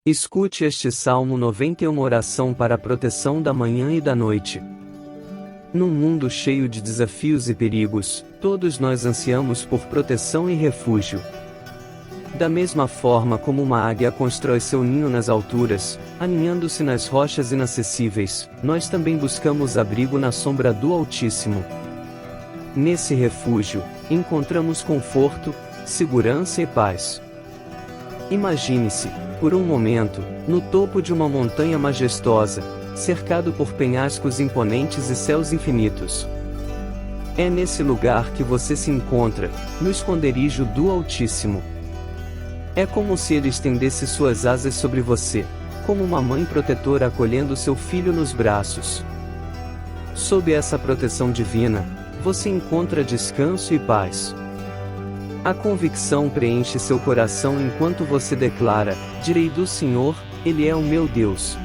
Escute este Salmo 90, uma oração para a proteção da manhã e da noite. Num mundo cheio de desafios e perigos, todos nós ansiamos por proteção e refúgio. Da mesma forma como uma águia constrói seu ninho nas alturas, aninhando-se nas rochas inacessíveis, nós também buscamos abrigo na sombra do Altíssimo. Nesse refúgio, encontramos conforto, segurança e paz. Imagine-se, por um momento, no topo de uma montanha majestosa, cercado por penhascos imponentes e céus infinitos. É nesse lugar que você se encontra, no esconderijo do Altíssimo. É como se ele estendesse suas asas sobre você, como uma mãe protetora acolhendo seu filho nos braços. Sob essa proteção divina, você encontra descanso e paz. A convicção preenche seu coração enquanto você declara: direi do Senhor, Ele é o meu Deus.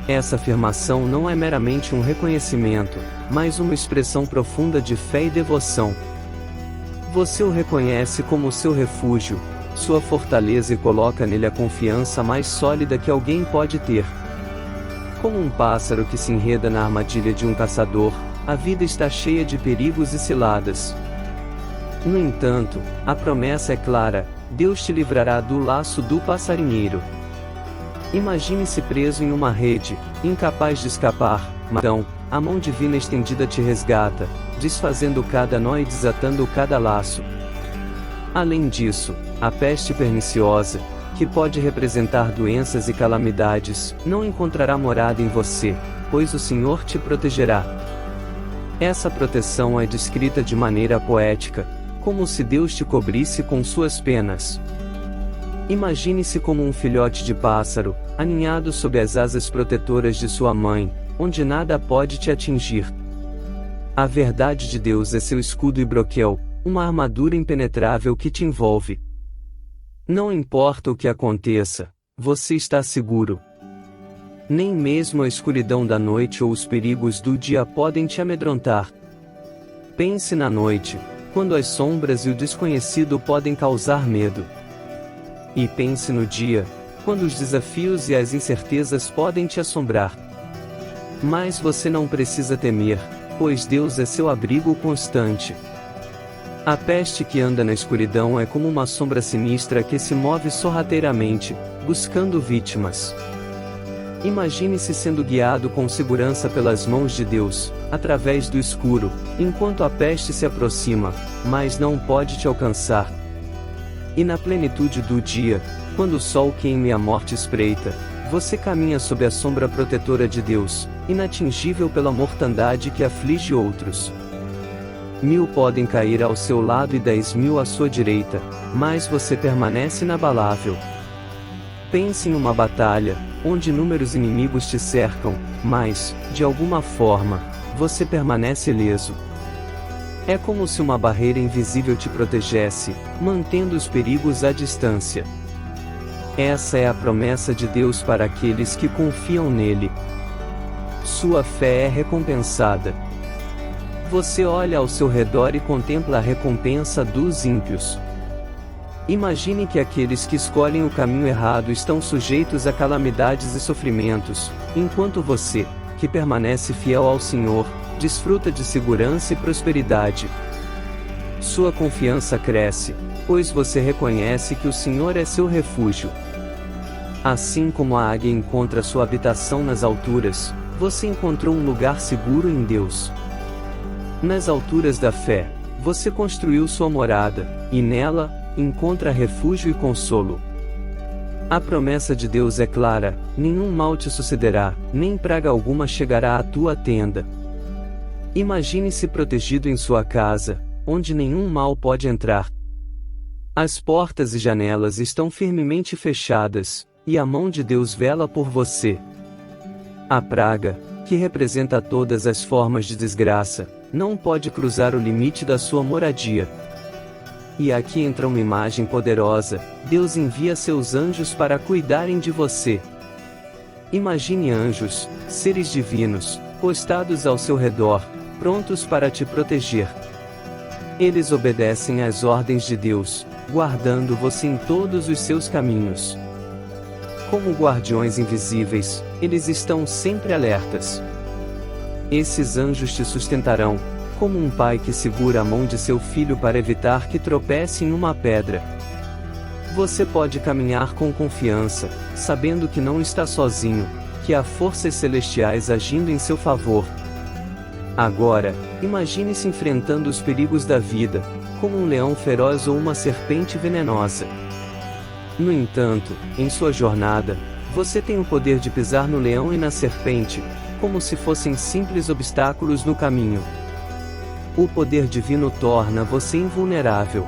Essa afirmação não é meramente um reconhecimento, mas uma expressão profunda de fé e devoção. Você o reconhece como seu refúgio, sua fortaleza e coloca nele a confiança mais sólida que alguém pode ter. Como um pássaro que se enreda na armadilha de um caçador, a vida está cheia de perigos e ciladas. No entanto, a promessa é clara: Deus te livrará do laço do passarinheiro. Imagine-se preso em uma rede, incapaz de escapar, mas então, a mão divina estendida te resgata, desfazendo cada nó e desatando cada laço. Além disso, a peste perniciosa, que pode representar doenças e calamidades, não encontrará morada em você, pois o Senhor te protegerá. Essa proteção é descrita de maneira poética, como se Deus te cobrisse com suas penas. Imagine-se como um filhote de pássaro, aninhado sob as asas protetoras de sua mãe, onde nada pode te atingir. A verdade de Deus é seu escudo e broquel, uma armadura impenetrável que te envolve. Não importa o que aconteça, você está seguro. Nem mesmo a escuridão da noite ou os perigos do dia podem te amedrontar. Pense na noite, quando as sombras e o desconhecido podem causar medo. E pense no dia, quando os desafios e as incertezas podem te assombrar. Mas você não precisa temer, pois Deus é seu abrigo constante. A peste que anda na escuridão é como uma sombra sinistra que se move sorrateiramente, buscando vítimas. Imagine-se sendo guiado com segurança pelas mãos de Deus, através do escuro, enquanto a peste se aproxima, mas não pode te alcançar. E na plenitude do dia, quando o sol queima e a morte espreita, você caminha sob a sombra protetora de Deus, inatingível pela mortandade que aflige outros. 1000 podem cair ao seu lado e 10.000 à sua direita, mas você permanece inabalável. Pense em uma batalha, onde inúmeros inimigos te cercam, mas, de alguma forma, você permanece ileso. É como se uma barreira invisível te protegesse, mantendo os perigos à distância. Essa é a promessa de Deus para aqueles que confiam nele. Sua fé é recompensada. Você olha ao seu redor e contempla a recompensa dos ímpios. Imagine que aqueles que escolhem o caminho errado estão sujeitos a calamidades e sofrimentos, enquanto você, que permanece fiel ao Senhor, desfruta de segurança e prosperidade. Sua confiança cresce, pois você reconhece que o Senhor é seu refúgio. Assim como a águia encontra sua habitação nas alturas, você encontrou um lugar seguro em Deus. Nas alturas da fé, você construiu sua morada, e nela, encontra refúgio e consolo. A promessa de Deus é clara: nenhum mal te sucederá, nem praga alguma chegará à tua tenda. Imagine-se protegido em sua casa, onde nenhum mal pode entrar. As portas e janelas estão firmemente fechadas, e a mão de Deus vela por você. A praga, que representa todas as formas de desgraça, não pode cruzar o limite da sua moradia. E aqui entra uma imagem poderosa: Deus envia seus anjos para cuidarem de você. Imagine anjos, seres divinos, postados ao seu redor, prontos para te proteger. Eles obedecem às ordens de Deus, guardando você em todos os seus caminhos. Como guardiões invisíveis, eles estão sempre alertas. Esses anjos te sustentarão, como um pai que segura a mão de seu filho para evitar que tropece em uma pedra. Você pode caminhar com confiança, sabendo que não está sozinho, que há forças celestiais agindo em seu favor. Agora, imagine-se enfrentando os perigos da vida, como um leão feroz ou uma serpente venenosa. No entanto, em sua jornada, você tem o poder de pisar no leão e na serpente, como se fossem simples obstáculos no caminho. O poder divino torna você invulnerável.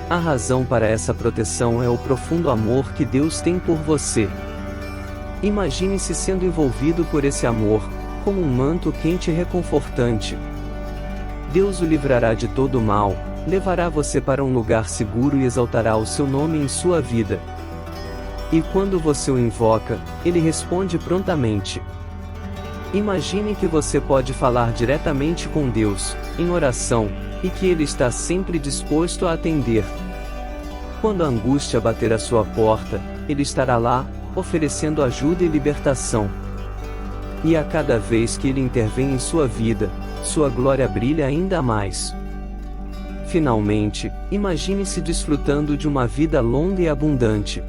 A razão para essa proteção é o profundo amor que Deus tem por você. Imagine-se sendo envolvido por esse amor, como um manto quente e reconfortante. Deus o livrará de todo o mal, levará você para um lugar seguro e exaltará o seu nome em sua vida. E quando você o invoca, ele responde prontamente. Imagine que você pode falar diretamente com Deus, em oração, e que Ele está sempre disposto a atender. Quando a angústia bater à sua porta, Ele estará lá, oferecendo ajuda e libertação. E a cada vez que Ele intervém em sua vida, sua glória brilha ainda mais. Finalmente, imagine-se desfrutando de uma vida longa e abundante.